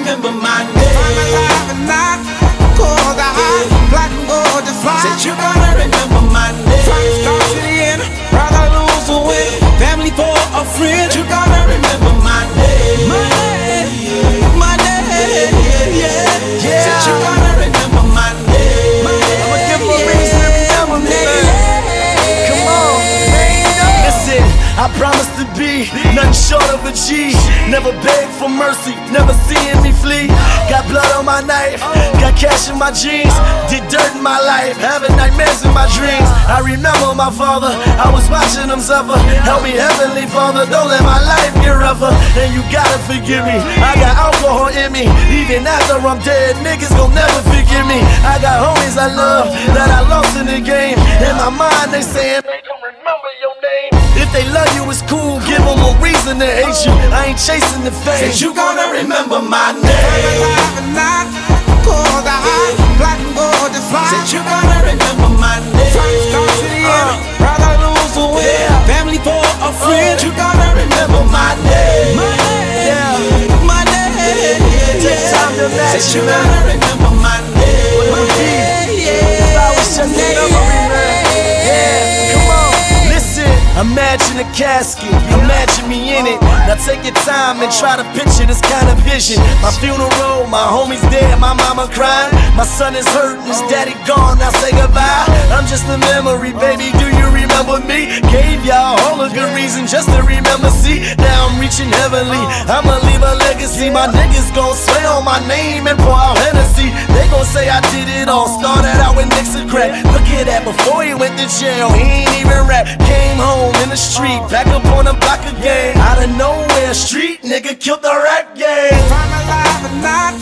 remember my name. Find my life and not cold eye, black and gold to fly. Said you gonna remember my name. Try to start to the end, rather lose or win. Family for a friend. You gonna remember my name. My name, my name, yeah. Said you gonna remember my name. I'ma give them a reason to remember me, man. Come on, listen, I promise to be nothing short of a G. Never beg for mercy, never seeing me flee. Got blood on my knife, got cash in my jeans. Did dirt in my life, having nightmares in my dreams. I remember my father, I was watching him suffer. Help me, Heavenly Father, don't let my life get rougher. And you gotta forgive me, I got alcohol in me. Even after I'm dead, niggas gon' never forgive me. I got homies I love that I lost in the game. In my mind they saying they don't remember your name. If they love you, it's cool, give them a reason to hate you. I ain't chasing the fame. Said you gonna remember my Find my name. life and not cold eye, black and gold to fly. Said you gonna remember my name. Try to start to the end, rather lose or win. Family for a friend. You gonna remember my name. My name, my name, yeah. Time to match Said you you, man. gonna remember my name. What it would be Yeah, if I was just a memory, man. Yeah, come on, listen. Imagine a casket, imagine me in it. Now take your time and try to picture this kind of vision. My funeral, my homies dead, my mama crying. My son is hurt, his daddy gone, now say goodbye. I'm just a memory, baby, do you remember me? Gave y'all all a good reason just to remember, see. Now I'm reaching heavenly, I'ma leave a legacy. My niggas gon' swear on my name and pour out Hennessy. They gon' say I did it all, started out with Nixon crack. Look at that, before he went to jail, he ain't even rap. Came home in the street, back up on the block again. Out of nowhere, street nigga killed the rap game. find my life and not